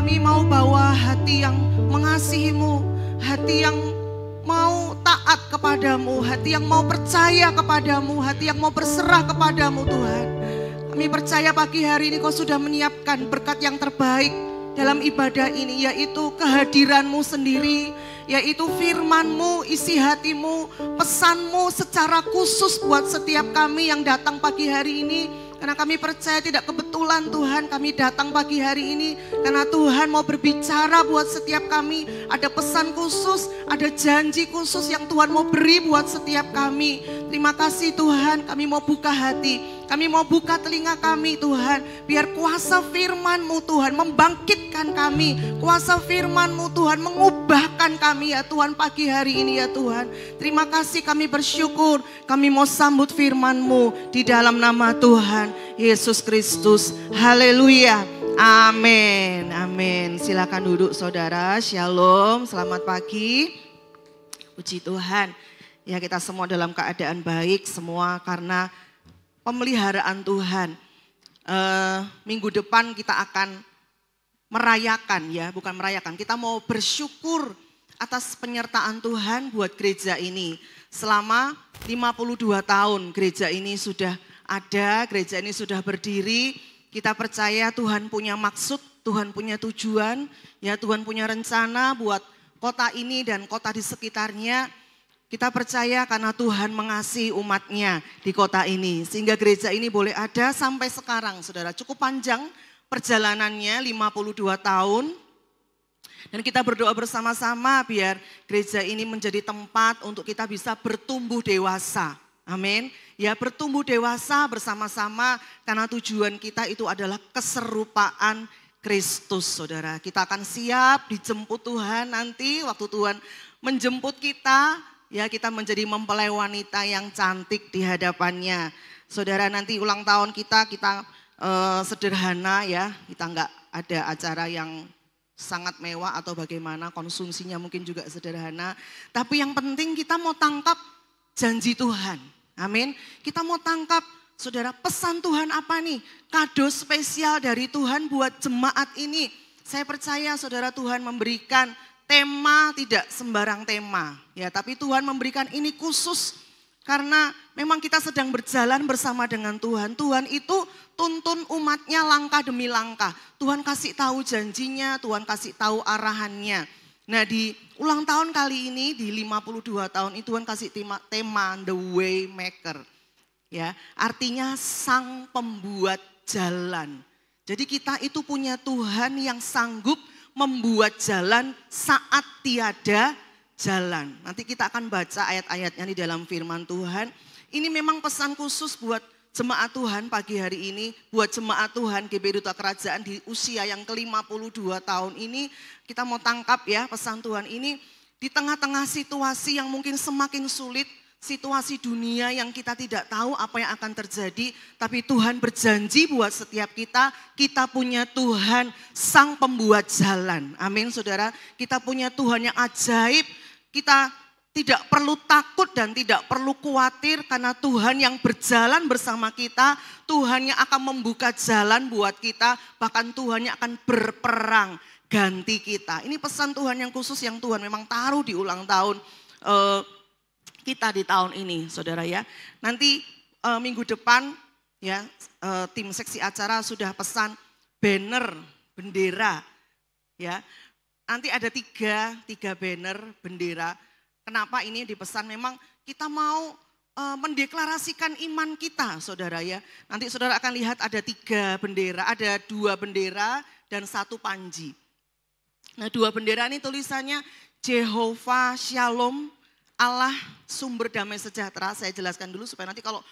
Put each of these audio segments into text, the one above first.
Kami mau bawa hati yang mengasihi-Mu, hati yang mau taat kepadamu, hati yang mau percaya kepadamu, hati yang mau berserah kepadamu Tuhan. Kami percaya pagi hari ini Kau sudah menyiapkan berkat yang terbaik dalam ibadah ini, yaitu kehadiran-Mu sendiri, yaitu firman-Mu, isi hati-Mu, pesan-Mu secara khusus buat setiap kami yang datang pagi hari ini. Karena kami percaya tidak kebetulan Tuhan kami datang pagi hari ini. Karena Tuhan mau berbicara buat setiap kami. Ada pesan khusus, ada janji khusus yang Tuhan mau beri buat setiap kami. Terima kasih Tuhan, kami mau buka hati. Kami mau buka telinga kami Tuhan. Biar kuasa firman-Mu Tuhan membangkitkan kami. Kuasa firman-Mu Tuhan mengubahkan kami ya Tuhan pagi hari ini ya Tuhan. Terima kasih, kami bersyukur. Kami mau sambut firman-Mu di dalam nama Tuhan Yesus Kristus. Haleluya. Amin. Amin. Silakan duduk saudara. Shalom. Selamat pagi. Puji Tuhan. Ya, kita semua dalam keadaan baik semua karena pemeliharaan Tuhan. Minggu depan kita akan merayakan ya, bukan merayakan. Kita mau bersyukur atas penyertaan Tuhan buat gereja ini. Selama 52 tahun gereja ini sudah ada, gereja ini sudah berdiri. Kita percaya Tuhan punya maksud, Tuhan punya tujuan, ya Tuhan punya rencana buat kota ini dan kota di sekitarnya. Kita percaya karena Tuhan mengasihi umatnya di kota ini. Sehingga gereja ini boleh ada sampai sekarang saudara. Cukup panjang perjalanannya 52 tahun. Dan kita berdoa bersama-sama biar gereja ini menjadi tempat untuk kita bisa bertumbuh dewasa. Amin. Ya, bertumbuh dewasa bersama-sama karena tujuan kita itu adalah keserupaan Kristus saudara. Kita akan siap dijemput Tuhan nanti waktu Tuhan menjemput kita. Ya, kita menjadi mempelai wanita yang cantik di hadapannya. Saudara, nanti ulang tahun kita sederhana ya. Kita enggak ada acara yang sangat mewah atau bagaimana, konsumsinya mungkin juga sederhana. Tapi yang penting kita mau tangkap janji Tuhan. Amin. Kita mau tangkap, saudara, pesan Tuhan apa nih? Kado spesial dari Tuhan buat jemaat ini. Saya percaya saudara, Tuhan memberikan tema tidak sembarang tema, ya, tapi Tuhan memberikan ini khusus karena memang kita sedang berjalan bersama dengan Tuhan. Tuhan itu tuntun umatnya langkah demi langkah. Tuhan kasih tahu janjinya, Tuhan kasih tahu arahannya. Nah, di ulang tahun kali ini di 52 tahun ini Tuhan kasih tema The Way Maker. Ya, artinya sang pembuat jalan. Jadi kita itu punya Tuhan yang sanggup membuat jalan saat tiada jalan. Nanti kita akan baca ayat-ayatnya di dalam firman Tuhan. Ini memang pesan khusus buat jemaat Tuhan pagi hari ini. Buat jemaat Tuhan GBI Duta Kerajaan di usia yang ke-52 tahun ini. Kita mau tangkap ya pesan Tuhan ini. Di tengah-tengah situasi yang mungkin semakin sulit. Situasi dunia yang kita tidak tahu apa yang akan terjadi. Tapi Tuhan berjanji buat setiap kita punya Tuhan sang pembuat jalan. Amin saudara, kita punya Tuhan yang ajaib. Kita tidak perlu takut dan tidak perlu khawatir karena Tuhan yang berjalan bersama kita. Tuhan yang akan membuka jalan buat kita, bahkan Tuhan yang akan berperang ganti kita. Ini pesan Tuhan yang khusus yang Tuhan memang taruh di ulang tahun kita di tahun ini, saudara ya. Nanti minggu depan ya tim seksi acara sudah pesan banner bendera ya. Nanti ada tiga banner bendera. Kenapa ini dipesan? Memang kita mau mendeklarasikan iman kita, saudara ya. Nanti saudara akan lihat ada 3 bendera, ada 2 bendera dan 1 panji. Nah, 2 bendera ini tulisannya Jehovah Shalom, Allah sumber damai sejahtera. Saya jelaskan dulu supaya nanti kalau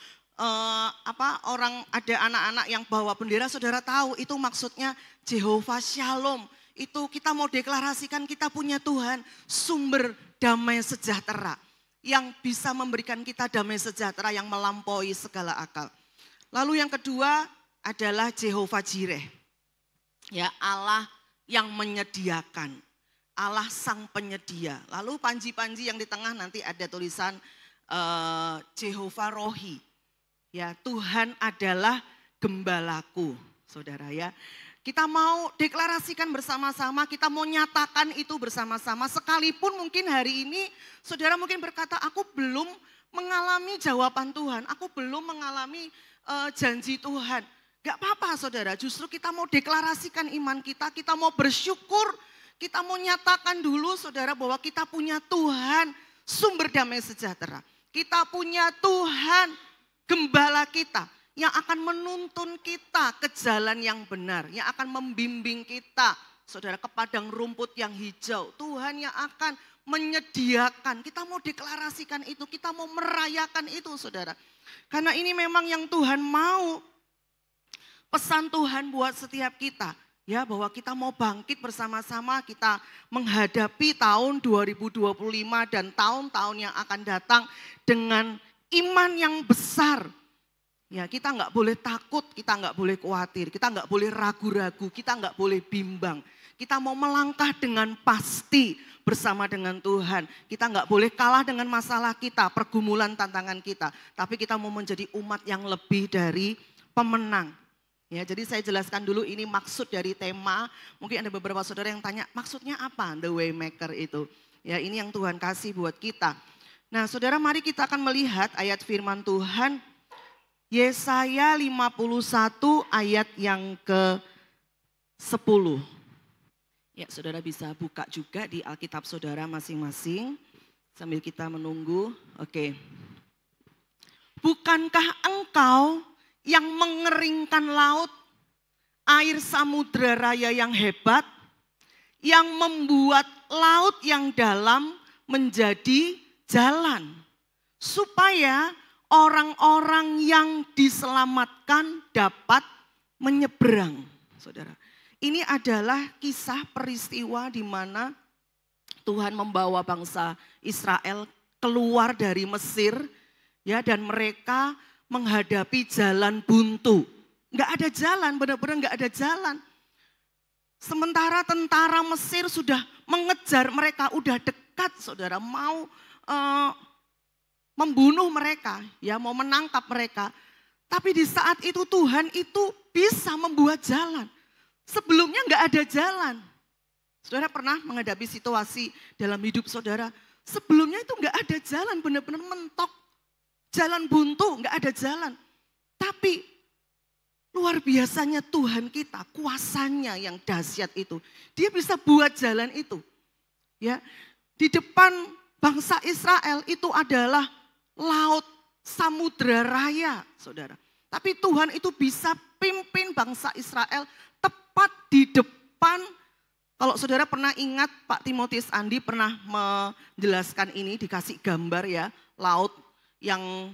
orang ada anak-anak yang bawa bendera, saudara tahu itu maksudnya Jehovah Shalom. Itu kita mau deklarasikan kita punya Tuhan sumber damai sejahtera yang bisa memberikan kita damai sejahtera yang melampaui segala akal. Lalu yang kedua adalah Jehovah Jireh. Ya, Allah yang menyediakan. Allah sang penyedia. Lalu panji-panji yang di tengah nanti ada tulisan Jehovah Rohi. Ya, Tuhan adalah gembalaku, saudara ya. Kita mau deklarasikan bersama-sama, kita mau nyatakan itu bersama-sama. Sekalipun mungkin hari ini saudara mungkin berkata, aku belum mengalami jawaban Tuhan, aku belum mengalami janji Tuhan. Gak apa-apa saudara, justru kita mau deklarasikan iman kita mau bersyukur, kita mau nyatakan dulu saudara bahwa kita punya Tuhan sumber damai sejahtera. Kita punya Tuhan gembala kita yang akan menuntun kita ke jalan yang benar, yang akan membimbing kita, saudara, ke padang rumput yang hijau. Tuhan yang akan menyediakan, kita mau deklarasikan itu, kita mau merayakan itu, saudara. Karena ini memang yang Tuhan mau, pesan Tuhan buat setiap kita, ya, bahwa kita mau bangkit bersama-sama, kita menghadapi tahun 2025 dan tahun-tahun yang akan datang dengan iman yang besar. Ya, kita nggak boleh takut, kita nggak boleh khawatir, kita nggak boleh ragu-ragu, kita nggak boleh bimbang. Kita mau melangkah dengan pasti bersama dengan Tuhan. Kita nggak boleh kalah dengan masalah kita, pergumulan tantangan kita. Tapi kita mau menjadi umat yang lebih dari pemenang. Ya, jadi saya jelaskan dulu ini maksud dari tema. Mungkin ada beberapa saudara yang tanya, maksudnya apa The Waymaker itu? Ya, ini yang Tuhan kasih buat kita. Nah, saudara, mari kita akan melihat ayat firman Tuhan. Yesaya 51 ayat yang ke-10. Ya, saudara bisa buka juga di Alkitab saudara masing-masing. Sambil kita menunggu. Oke. Bukankah engkau yang mengeringkan laut, air samudra raya yang hebat, yang membuat laut yang dalam menjadi jalan, supaya orang-orang yang diselamatkan dapat menyeberang, saudara. Ini adalah kisah peristiwa di mana Tuhan membawa bangsa Israel keluar dari Mesir, ya, dan mereka menghadapi jalan buntu. Enggak ada jalan, benar-benar enggak ada jalan. Sementara tentara Mesir sudah mengejar mereka, udah dekat, saudara, mau membunuh mereka, ya, mau menangkap mereka. Tapi di saat itu Tuhan itu bisa membuat jalan. Sebelumnya enggak ada jalan. Saudara pernah menghadapi situasi dalam hidup saudara, sebelumnya itu enggak ada jalan, benar-benar mentok. Jalan buntu, enggak ada jalan. Tapi luar biasanya Tuhan kita, kuasanya yang dahsyat itu. Dia bisa buat jalan itu. Ya, di depan bangsa Israel itu adalah laut, samudra raya, saudara. Tapi Tuhan itu bisa pimpin bangsa Israel tepat di depan. Kalau saudara pernah ingat, Pak Timotius Andi pernah menjelaskan ini, dikasih gambar ya, laut yang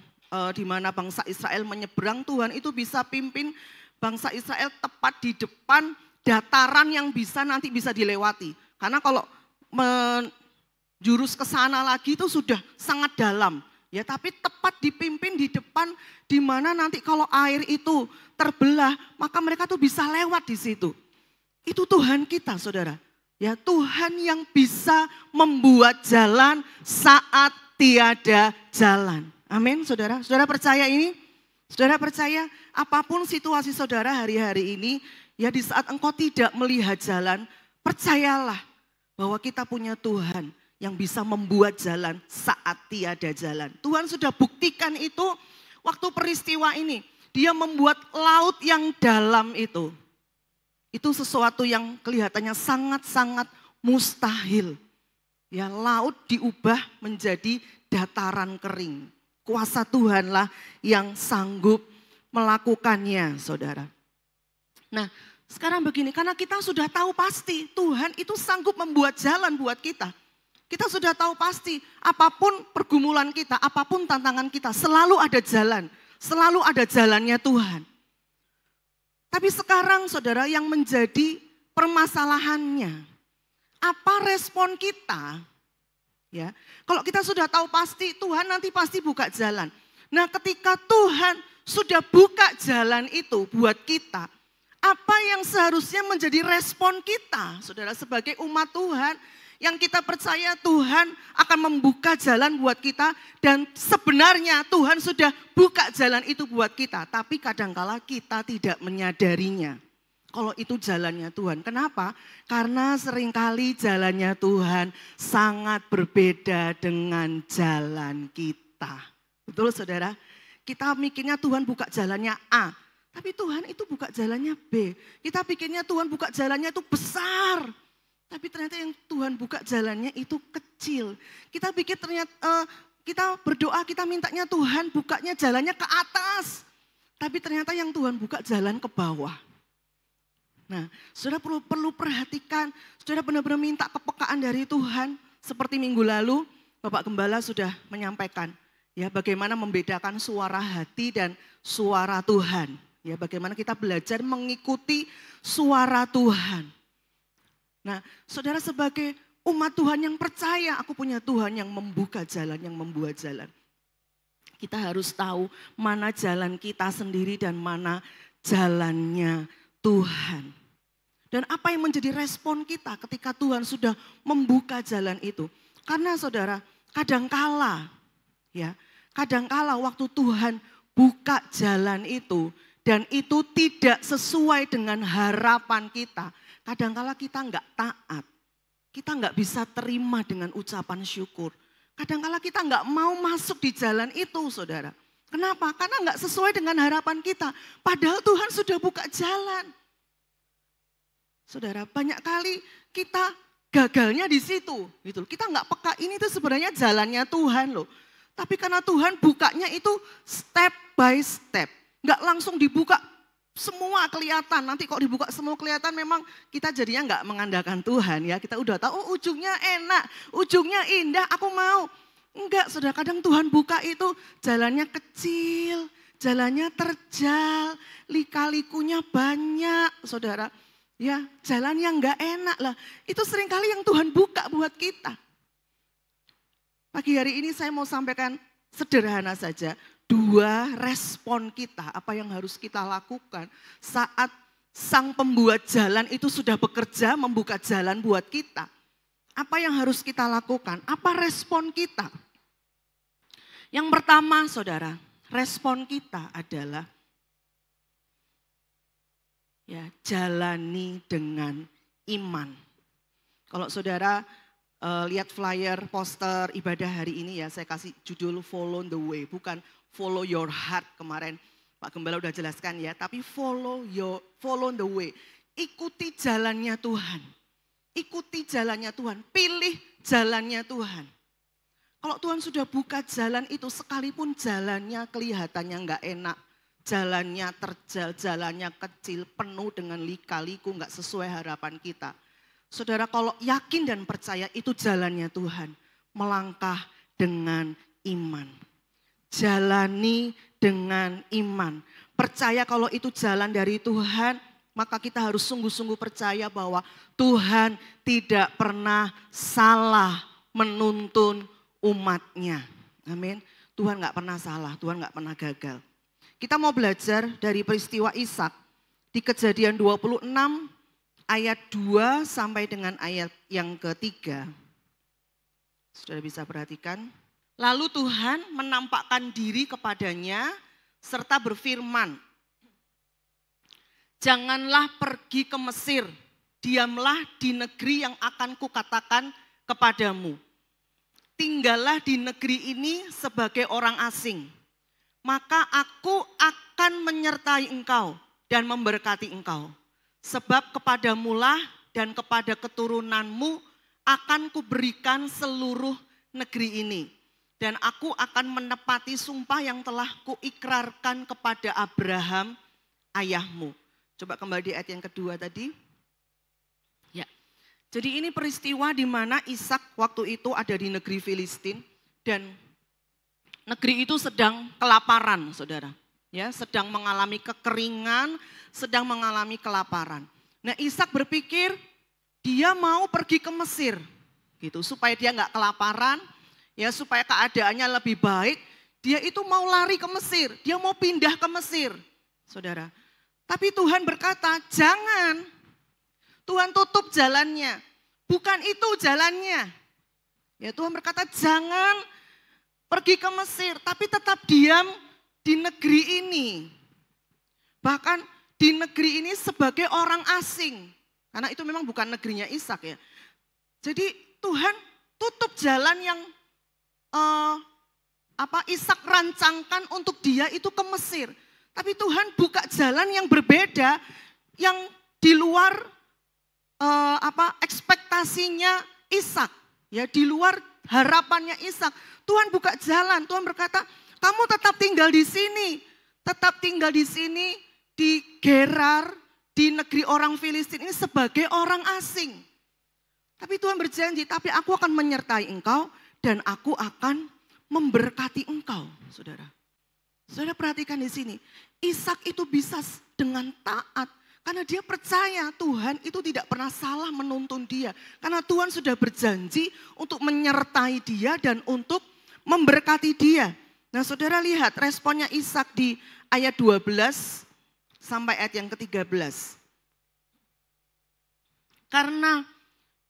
di mana bangsa Israel menyeberang, Tuhan itu bisa pimpin bangsa Israel tepat di depan dataran yang nanti bisa dilewati. Karena kalau menjurus ke sana lagi itu sudah sangat dalam. Ya, tapi tepat dipimpin di depan di mana nanti kalau air itu terbelah, maka mereka tuh bisa lewat di situ. Itu Tuhan kita, saudara. Ya, Tuhan yang bisa membuat jalan saat tiada jalan. Amin, saudara. Saudara percaya ini? Saudara percaya apapun situasi saudara hari-hari ini, ya, di saat engkau tidak melihat jalan, percayalah bahwa kita punya Tuhan yang bisa membuat jalan saat tiada jalan. Tuhan sudah buktikan itu waktu peristiwa ini. Dia membuat laut yang dalam itu. Itu sesuatu yang kelihatannya sangat-sangat mustahil. Ya, laut diubah menjadi dataran kering. Kuasa Tuhanlah yang sanggup melakukannya, saudara. Nah, sekarang begini, karena kita sudah tahu pasti Tuhan itu sanggup membuat jalan buat kita. Kita sudah tahu pasti apapun pergumulan kita, apapun tantangan kita, selalu ada jalan. Selalu ada jalannya Tuhan. Tapi sekarang saudara yang menjadi permasalahannya, apa respon kita? Ya, kalau kita sudah tahu pasti Tuhan nanti pasti buka jalan. Nah, ketika Tuhan sudah buka jalan itu buat kita, apa yang seharusnya menjadi respon kita, saudara, sebagai umat Tuhan yang kita percaya Tuhan akan membuka jalan buat kita, dan sebenarnya Tuhan sudah buka jalan itu buat kita, tapi kadangkala kita tidak menyadarinya. Kalau itu jalannya Tuhan. Kenapa? Karena seringkali jalannya Tuhan sangat berbeda dengan jalan kita. Betul saudara? Kita mikirnya Tuhan buka jalannya A, tapi Tuhan itu buka jalannya B. Kita pikirnya Tuhan buka jalannya itu besar, tapi ternyata yang Tuhan buka jalannya itu kecil. Kita pikir ternyata kita berdoa, kita mintanya Tuhan bukanya jalannya ke atas, tapi ternyata yang Tuhan buka jalan ke bawah. Nah, saudara perlu perhatikan, saudara benar-benar minta kepekaan dari Tuhan. Seperti minggu lalu, Bapak Gembala sudah menyampaikan, ya bagaimana membedakan suara hati dan suara Tuhan. Ya bagaimana kita belajar mengikuti suara Tuhan. Nah, saudara sebagai umat Tuhan yang percaya, aku punya Tuhan yang membuka jalan, yang membuat jalan. Kita harus tahu mana jalan kita sendiri dan mana jalannya Tuhan. Dan apa yang menjadi respon kita ketika Tuhan sudah membuka jalan itu. Karena saudara, kadangkala waktu Tuhan buka jalan itu dan itu tidak sesuai dengan harapan kita. Kadangkala kita enggak taat, kita enggak bisa terima dengan ucapan syukur. Kadangkala kita enggak mau masuk di jalan itu saudara. Kenapa? Karena enggak sesuai dengan harapan kita. Padahal Tuhan sudah buka jalan. Saudara, banyak kali kita gagalnya di situ. Gitu. Kita nggak peka, ini tuh sebenarnya jalannya Tuhan loh. Tapi karena Tuhan bukanya itu step by step. Nggak langsung dibuka semua kelihatan. Nanti kok dibuka semua kelihatan memang kita jadinya nggak mengandalkan Tuhan ya. Kita udah tahu oh, ujungnya enak, ujungnya indah, aku mau. Enggak saudara, kadang Tuhan buka itu jalannya kecil, jalannya terjal, lika-likunya banyak saudara. Ya, jalan yang enggak enak lah. Itu seringkali yang Tuhan buka buat kita. Pagi hari ini saya mau sampaikan sederhana saja. 2 respon kita, apa yang harus kita lakukan saat sang pembuat jalan itu sudah bekerja membuka jalan buat kita. Apa yang harus kita lakukan? Apa respon kita? Yang pertama saudara, respon kita adalah ya, jalani dengan iman. Kalau saudara lihat flyer, poster ibadah hari ini ya, saya kasih judul Follow the Way. Bukan follow your heart kemarin Pak Gembala udah jelaskan ya. Tapi follow the way. Ikuti jalannya Tuhan. Ikuti jalannya Tuhan. Pilih jalannya Tuhan. Kalau Tuhan sudah buka jalan itu sekalipun jalannya kelihatannya enggak enak. Jalannya terjal, jalannya kecil, penuh dengan lika-liku, enggak sesuai harapan kita. Saudara kalau yakin dan percaya itu jalannya Tuhan. Melangkah dengan iman. Jalani dengan iman. Percaya kalau itu jalan dari Tuhan, maka kita harus sungguh-sungguh percaya bahwa Tuhan tidak pernah salah menuntun umatnya. Amin. Tuhan enggak pernah salah, Tuhan enggak pernah gagal. Kita mau belajar dari peristiwa Ishak di Kejadian 26 ayat 2 sampai dengan ayat yang ketiga. Saudara bisa perhatikan. Lalu Tuhan menampakkan diri kepadanya serta berfirman, janganlah pergi ke Mesir, diamlah di negeri yang akan kukatakan kepadamu. Tinggallah di negeri ini sebagai orang asing. Maka aku akan menyertai engkau dan memberkati engkau. Sebab kepadamulah dan kepada keturunanmu akan kuberikan seluruh negeri ini. Dan aku akan menepati sumpah yang telah kuikrarkan kepada Abraham ayahmu. Coba kembali di ayat yang kedua tadi. Ya. Jadi ini peristiwa di mana Ishak waktu itu ada di negeri Filistin dan negeri itu sedang kelaparan, saudara. Ya, sedang mengalami kekeringan, sedang mengalami kelaparan. Nah, Ishak berpikir dia mau pergi ke Mesir, gitu, supaya dia nggak kelaparan, ya, supaya keadaannya lebih baik. Dia itu mau lari ke Mesir, dia mau pindah ke Mesir, saudara. Tapi Tuhan berkata, jangan. Tuhan tutup jalannya, bukan itu jalannya. Ya, Tuhan berkata, jangan pergi ke Mesir, tapi tetap diam di negeri ini. Bahkan di negeri ini sebagai orang asing. Karena itu memang bukan negerinya Ishak ya. Jadi Tuhan tutup jalan yang Ishak rancangkan untuk dia itu ke Mesir. Tapi Tuhan buka jalan yang berbeda, yang di luar ekspektasinya Ishak, ya di luar harapannya Ishak. Tuhan buka jalan, Tuhan berkata, kamu tetap tinggal di sini, di Gerar, di negeri orang Filistin ini sebagai orang asing. Tapi Tuhan berjanji, tapi aku akan menyertai engkau dan aku akan memberkati engkau, saudara. Saudara perhatikan di sini, Ishak itu bisa dengan taat. Karena dia percaya Tuhan itu tidak pernah salah menuntun dia. Karena Tuhan sudah berjanji untuk menyertai dia dan untuk memberkati dia. Nah saudara lihat responnya Ishak di ayat 12 sampai ayat yang ke-13. Karena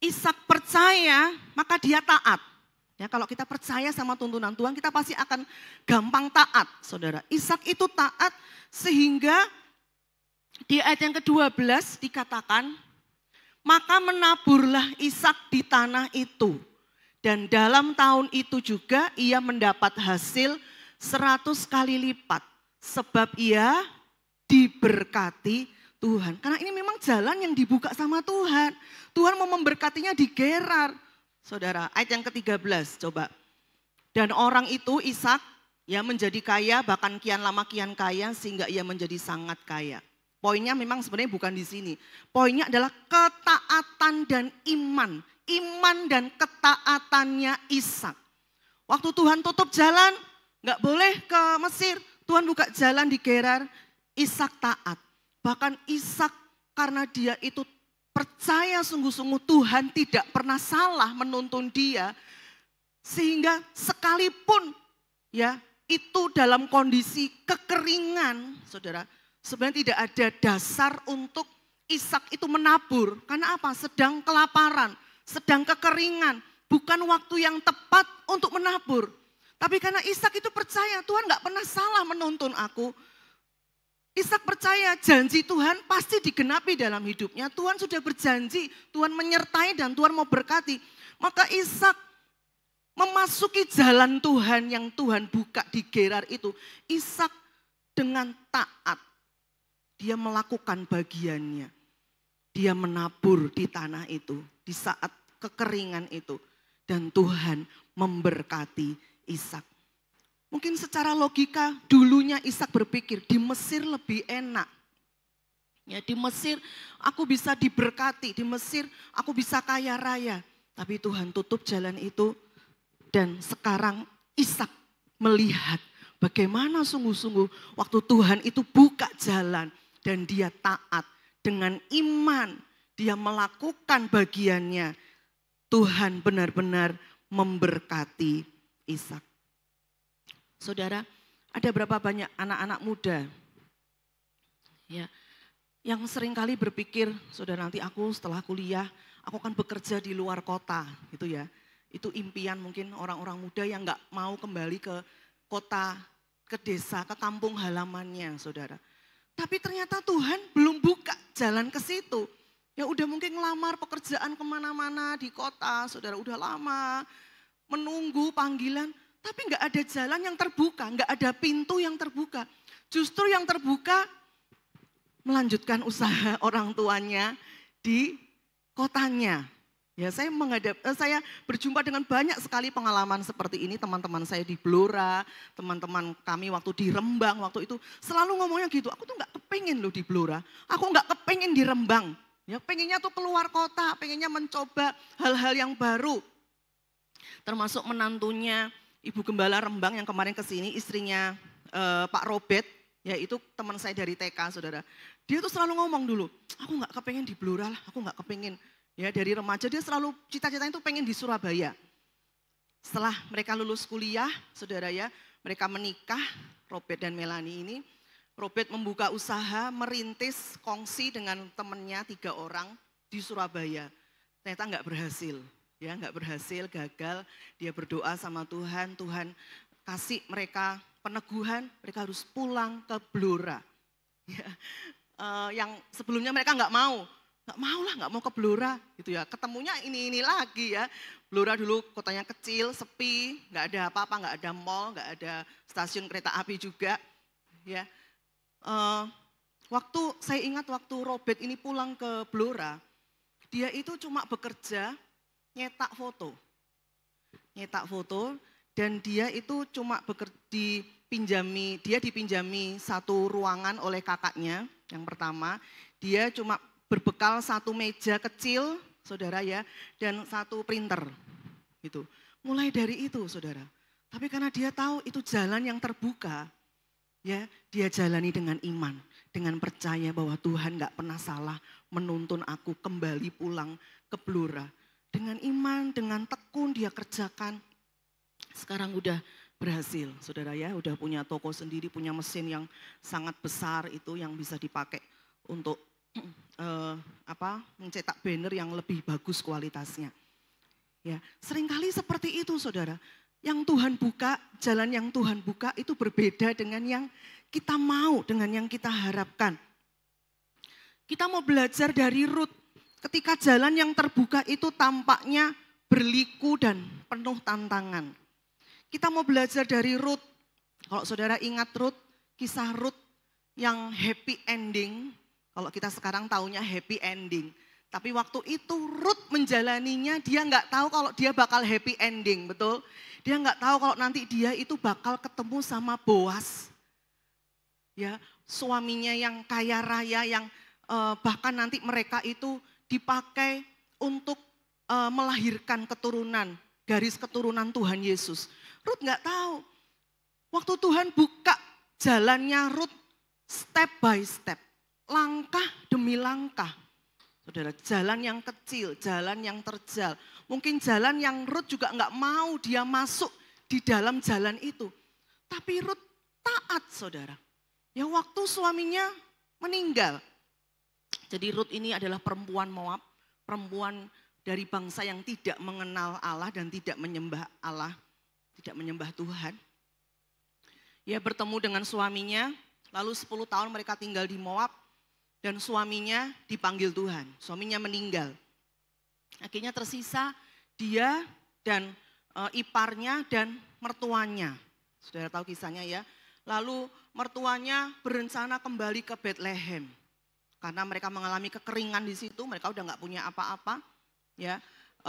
Ishak percaya maka dia taat. Ya, kalau kita percaya sama tuntunan Tuhan kita pasti akan gampang taat saudara. Ishak itu taat sehingga di ayat yang ke-12 dikatakan, maka menaburlah Ishak di tanah itu. Dan dalam tahun itu juga ia mendapat hasil 100 kali lipat. Sebab ia diberkati Tuhan. Karena ini memang jalan yang dibuka sama Tuhan. Tuhan mau memberkatinya di Gerar. Saudara, ayat yang ke-13 coba. Dan orang itu Ishak ya menjadi kaya, bahkan kian lama kian kaya sehingga ia menjadi sangat kaya. Poinnya memang sebenarnya bukan di sini. Poinnya adalah ketaatan dan iman. Iman dan ketaatannya Ishak. Waktu Tuhan tutup jalan, nggak boleh ke Mesir. Tuhan buka jalan di Gerar, Ishak taat. Bahkan Ishak karena dia itu percaya sungguh-sungguh Tuhan tidak pernah salah menuntun dia. Sehingga sekalipun ya itu dalam kondisi kekeringan, saudara. Sebenarnya tidak ada dasar untuk Ishak itu menabur. Karena apa? Sedang kelaparan, sedang kekeringan. Bukan waktu yang tepat untuk menabur. Tapi karena Ishak itu percaya Tuhan gak pernah salah menuntun aku. Ishak percaya janji Tuhan pasti digenapi dalam hidupnya. Tuhan sudah berjanji, Tuhan menyertai dan Tuhan mau berkati. Maka Ishak memasuki jalan Tuhan yang Tuhan buka di Gerar itu. Ishak dengan taat. Dia melakukan bagiannya. Dia menabur di tanah itu. Di saat kekeringan itu. Dan Tuhan memberkati Ishak. Mungkin secara logika dulunya Ishak berpikir di Mesir lebih enak. Ya, di Mesir aku bisa diberkati. Di Mesir aku bisa kaya raya. Tapi Tuhan tutup jalan itu. Dan sekarang Ishak melihat bagaimana sungguh-sungguh waktu Tuhan itu buka jalan. Dan dia taat dengan iman, dia melakukan bagiannya. Tuhan benar-benar memberkati Ishak. Saudara, ada berapa banyak anak-anak muda ya, yang seringkali berpikir, saudara nanti aku setelah kuliah, aku akan bekerja di luar kota gitu ya. Itu impian mungkin orang-orang muda yang gak mau kembali ke kota, ke desa, ke kampung halamannya saudara. Tapi ternyata Tuhan belum buka jalan ke situ. Ya udah mungkin ngelamar pekerjaan kemana-mana di kota, saudara udah lama menunggu panggilan. Tapi nggak ada jalan yang terbuka, nggak ada pintu yang terbuka. Justru yang terbuka melanjutkan usaha orang tuanya di kotanya. Ya, saya berjumpa dengan banyak sekali pengalaman seperti ini, teman-teman saya di Blora, teman-teman kami waktu di Rembang, waktu itu selalu ngomongnya gitu, aku tuh gak kepengen loh di Blora, aku gak kepengen di Rembang, ya pengennya tuh keluar kota, pengennya mencoba hal-hal yang baru. Termasuk menantunya Ibu Gembala Rembang yang kemarin kesini, istrinya Pak Robert, ya itu teman saya dari TK saudara. Dia tuh selalu ngomong dulu, aku gak kepengen di Blora lah, aku gak kepengen. Ya dari remaja dia selalu cita-citanya itu pengen di Surabaya. Setelah mereka lulus kuliah, saudara ya, mereka menikah, Robert dan Melanie ini. Robert membuka usaha, merintis kongsi dengan temannya 3 orang di Surabaya. Ternyata nggak berhasil, ya nggak berhasil, gagal. Dia berdoa sama Tuhan, Tuhan kasih mereka peneguhan, mereka harus pulang ke Blora. Ya, yang sebelumnya mereka nggak mau lah, nggak mau ke Blora gitu ya. Ketemunya ini lagi ya. Blora dulu kotanya kecil, sepi, nggak ada apa-apa, nggak ada mall, nggak ada stasiun kereta api juga. Ya, saya ingat waktu Robert ini pulang ke Blora, dia itu cuma bekerja nyetak foto, dan dia itu cuma dipinjami satu ruangan oleh kakaknya. Yang pertama, dia cuma berbekal satu meja kecil, saudara ya, dan satu printer, gitu. Mulai dari itu, saudara. Tapi karena dia tahu itu jalan yang terbuka, ya, dia jalani dengan iman, dengan percaya bahwa Tuhan gak pernah salah menuntun aku kembali pulang ke Blora. Dengan iman, dengan tekun dia kerjakan. Sekarang udah berhasil, saudara ya, udah punya toko sendiri, punya mesin yang sangat besar itu yang bisa dipakai untuk mencetak banner yang lebih bagus kualitasnya. Ya, seringkali seperti itu, saudara. Yang Tuhan buka, jalan yang Tuhan buka itu berbeda dengan yang kita mau, dengan yang kita harapkan. Kita mau belajar dari Rut, ketika jalan yang terbuka itu tampaknya berliku dan penuh tantangan. Kita mau belajar dari Rut, kalau saudara ingat Rut, kisah Rut yang happy ending, kalau kita sekarang taunya happy ending. Tapi waktu itu Rut menjalaninya, dia nggak tahu kalau dia bakal happy ending, betul? Dia nggak tahu kalau nanti dia itu bakal ketemu sama Boas, ya, suaminya yang kaya raya, yang bahkan nanti mereka itu dipakai untuk melahirkan keturunan, garis keturunan Tuhan Yesus. Rut nggak tahu. Waktu Tuhan buka jalannya Rut step by step, langkah demi langkah. Saudara, jalan yang kecil, jalan yang terjal. Mungkin jalan yang Rut juga nggak mau dia masuk di dalam jalan itu. Tapi Rut taat, saudara. Ya, waktu suaminya meninggal. Jadi Rut ini adalah perempuan Moab, perempuan dari bangsa yang tidak mengenal Allah dan tidak menyembah Allah, tidak menyembah Tuhan. Ya, bertemu dengan suaminya, lalu 10 tahun mereka tinggal di Moab. Dan suaminya dipanggil Tuhan, suaminya meninggal. Akhirnya tersisa dia dan iparnya dan mertuanya. Saudara tahu kisahnya ya. Lalu mertuanya berencana kembali ke Bethlehem. Karena mereka mengalami kekeringan di situ, mereka udah gak punya apa-apa. Ya,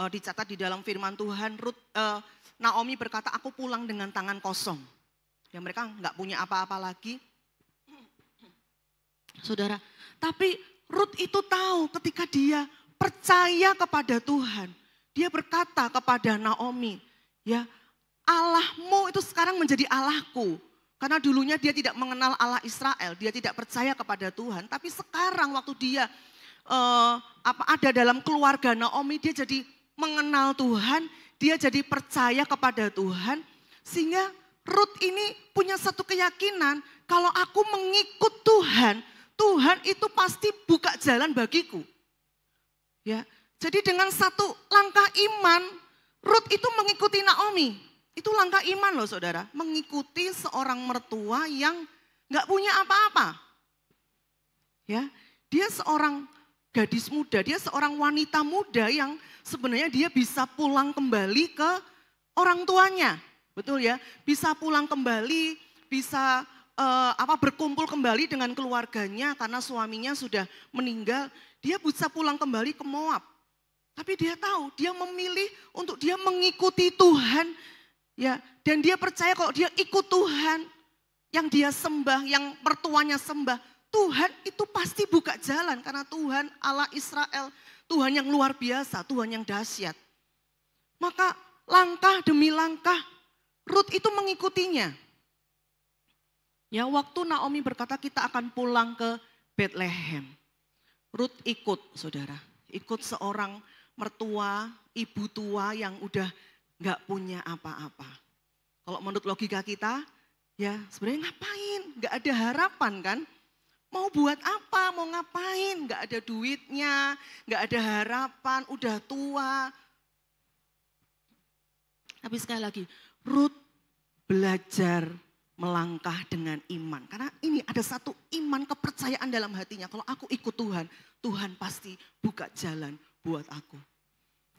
dicatat di dalam firman Tuhan, Naomi berkata, aku pulang dengan tangan kosong. Ya, mereka gak punya apa-apa lagi. Saudara, tapi Rut itu tahu ketika dia percaya kepada Tuhan. Dia berkata kepada Naomi, ya, Allahmu itu sekarang menjadi Allahku. Karena dulunya dia tidak mengenal Allah Israel, dia tidak percaya kepada Tuhan. Tapi sekarang waktu dia ada dalam keluarga Naomi, dia jadi mengenal Tuhan, dia jadi percaya kepada Tuhan. Sehingga Rut ini punya satu keyakinan, kalau aku mengikut Tuhan, Tuhan itu pasti buka jalan bagiku. Ya, jadi dengan satu langkah iman, Rut itu mengikuti Naomi. Itu langkah iman loh, saudara. Mengikuti seorang mertua yang nggak punya apa-apa. Ya, dia seorang gadis muda, dia seorang wanita muda yang sebenarnya dia bisa pulang kembali ke orang tuanya. Betul ya? Bisa pulang kembali, bisa berkumpul kembali dengan keluarganya karena suaminya sudah meninggal. Dia bisa pulang kembali ke Moab. Tapi dia tahu, dia memilih untuk dia mengikuti Tuhan. Ya, dan dia percaya kalau dia ikut Tuhan, yang dia sembah, yang mertuanya sembah, Tuhan itu pasti buka jalan. Karena Tuhan Allah Israel, Tuhan yang luar biasa, Tuhan yang dahsyat. Maka langkah demi langkah, Rut itu mengikutinya. Ya, waktu Naomi berkata kita akan pulang ke Bethlehem, Rut ikut, saudara. Ikut seorang mertua, ibu tua yang udah gak punya apa-apa. Kalau menurut logika kita, ya sebenarnya ngapain? Gak ada harapan kan? Mau buat apa? Mau ngapain? Gak ada duitnya, gak ada harapan, udah tua. Tapi sekali lagi, Rut belajar melangkah dengan iman. Karena ini ada satu iman kepercayaan dalam hatinya. Kalau aku ikut Tuhan, Tuhan pasti buka jalan buat aku.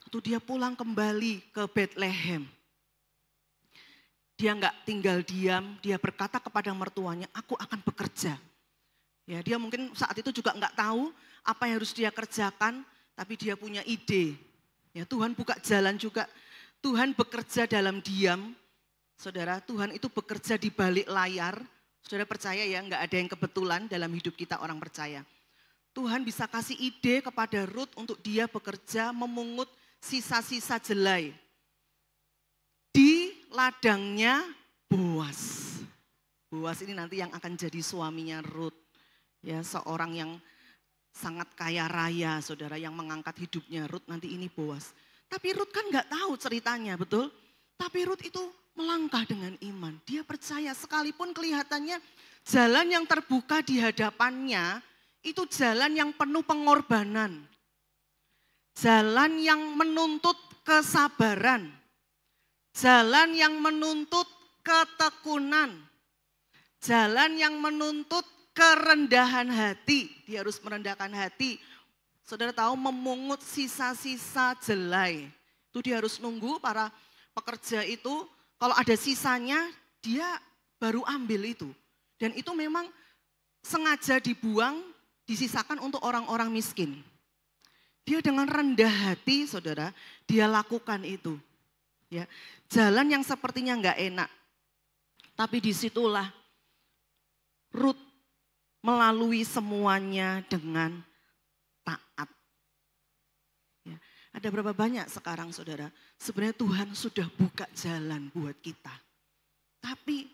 Waktu dia pulang kembali ke Bethlehem, dia nggak tinggal diam, dia berkata kepada mertuanya, aku akan bekerja. Ya, dia mungkin saat itu juga nggak tahu apa yang harus dia kerjakan, tapi dia punya ide. Ya, Tuhan buka jalan juga. Tuhan bekerja dalam diam. Saudara, Tuhan itu bekerja di balik layar. Saudara percaya ya, nggak ada yang kebetulan dalam hidup kita orang percaya. Tuhan bisa kasih ide kepada Ruth untuk dia bekerja memungut sisa-sisa jelai di ladangnya Boas. Boas ini nanti yang akan jadi suaminya Ruth. Ya, seorang yang sangat kaya raya, saudara, yang mengangkat hidupnya Ruth nanti ini Boas. Tapi Ruth kan nggak tahu ceritanya, betul? Tapi Ruth itu melangkah dengan iman. Dia percaya sekalipun kelihatannya jalan yang terbuka di hadapannya itu jalan yang penuh pengorbanan. Jalan yang menuntut kesabaran. Jalan yang menuntut ketekunan. Jalan yang menuntut kerendahan hati. Dia harus merendahkan hati. Saudara tahu memungut sisa-sisa jelai. Itu dia harus nunggu para pekerja itu. Kalau ada sisanya, dia baru ambil itu. Dan itu memang sengaja dibuang, disisakan untuk orang-orang miskin. Dia dengan rendah hati, saudara, dia lakukan itu. Ya, jalan yang sepertinya enggak enak. Tapi disitulah Ruth melalui semuanya dengan taat. Ya, ada berapa banyak sekarang, saudara? Sebenarnya Tuhan sudah buka jalan buat kita. Tapi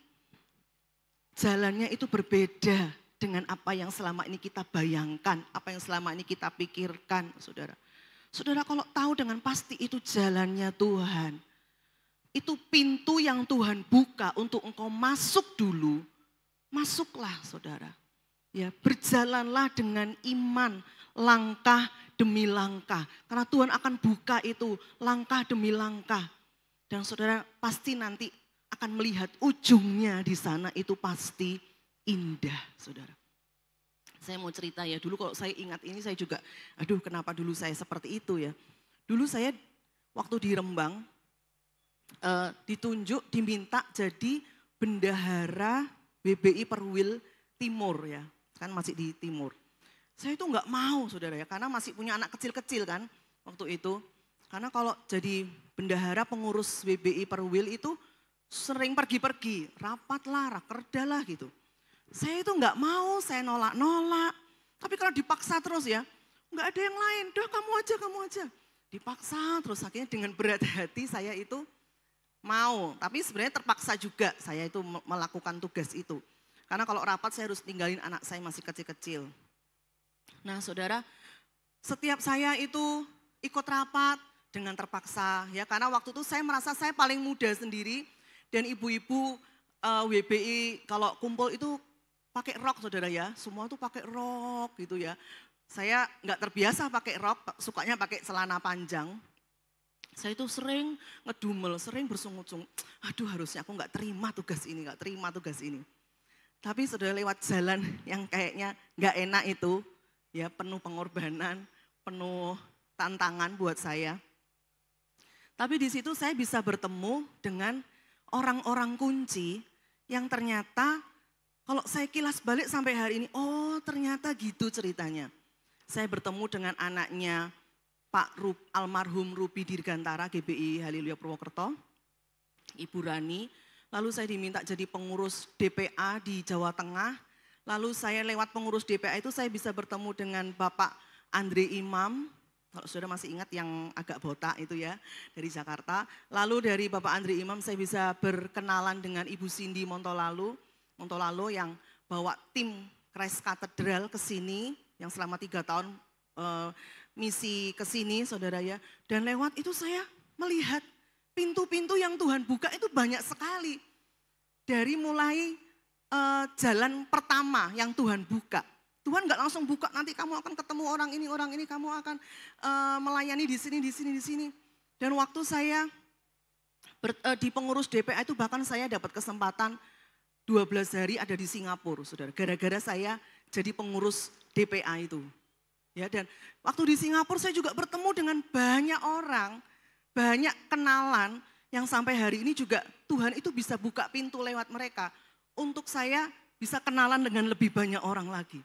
jalannya itu berbeda dengan apa yang selama ini kita bayangkan, apa yang selama ini kita pikirkan, saudara. Saudara kalau tahu dengan pasti itu jalannya Tuhan, itu pintu yang Tuhan buka untuk engkau masuk dulu, masuklah saudara. Ya, berjalanlah dengan iman, langkah demi langkah. Karena Tuhan akan buka itu langkah demi langkah. Dan saudara pasti nanti akan melihat ujungnya di sana itu pasti indah, saudara. Saya mau cerita ya, dulu kalau saya ingat ini saya juga, aduh kenapa dulu saya seperti itu ya. Dulu saya waktu di Rembang, ditunjuk, diminta jadi bendahara BBI Perwil Timur ya, kan masih di Timur. Saya itu enggak mau saudara ya, karena masih punya anak kecil-kecil kan waktu itu. Karena kalau jadi bendahara pengurus BBI Perwil itu sering pergi-pergi, rapat lah, rakerda lah gitu. Saya itu enggak mau, saya nolak-nolak. Tapi kalau dipaksa terus ya, enggak ada yang lain, udah kamu aja. Dipaksa terus, akhirnya dengan berat hati saya itu mau. Tapi sebenarnya terpaksa juga saya itu melakukan tugas itu. Karena kalau rapat saya harus tinggalin anak saya masih kecil-kecil. Nah saudara, setiap saya itu ikut rapat dengan terpaksa. Ya, karena waktu itu saya merasa saya paling muda sendiri. Dan ibu-ibu WBI kalau kumpul itu pakai rok saudara ya, semua tuh pakai rok gitu ya. Saya nggak terbiasa pakai rok, sukanya pakai celana panjang. Saya itu sering ngedumel, sering bersungut-sungut. Aduh harusnya aku nggak terima tugas ini. Tapi saudara lewat jalan yang kayaknya nggak enak itu, ya penuh pengorbanan, penuh tantangan buat saya. Tapi di situ saya bisa bertemu dengan orang-orang kunci yang ternyata kalau saya kilas balik sampai hari ini, oh ternyata gitu ceritanya. Saya bertemu dengan anaknya Pak almarhum Ruby Dirgantara GBI Haleluya Purwokerto, Ibu Rani. Lalu saya diminta jadi pengurus DPA di Jawa Tengah. Lalu saya lewat pengurus DPA itu saya bisa bertemu dengan Bapak Andre Imam. Kalau saudara masih ingat yang agak botak itu ya, dari Jakarta. Lalu dari Bapak Andre Imam saya bisa berkenalan dengan Ibu Cindy Montolalo yang bawa tim Christ Katedral ke sini, yang selama 3 tahun misi ke sini saudara ya. Dan lewat itu saya melihat pintu-pintu yang Tuhan buka itu banyak sekali. Dari mulai jalan pertama yang Tuhan buka. Tuhan nggak langsung buka, nanti kamu akan ketemu orang ini, kamu akan melayani di sini. Dan waktu saya di pengurus DPA itu bahkan saya dapat kesempatan 12 hari ada di Singapura, saudara. Gara-gara saya jadi pengurus DPA itu. Ya, dan waktu di Singapura saya juga bertemu dengan banyak orang, banyak kenalan yang sampai hari ini juga Tuhan itu bisa buka pintu lewat mereka untuk saya bisa kenalan dengan lebih banyak orang lagi.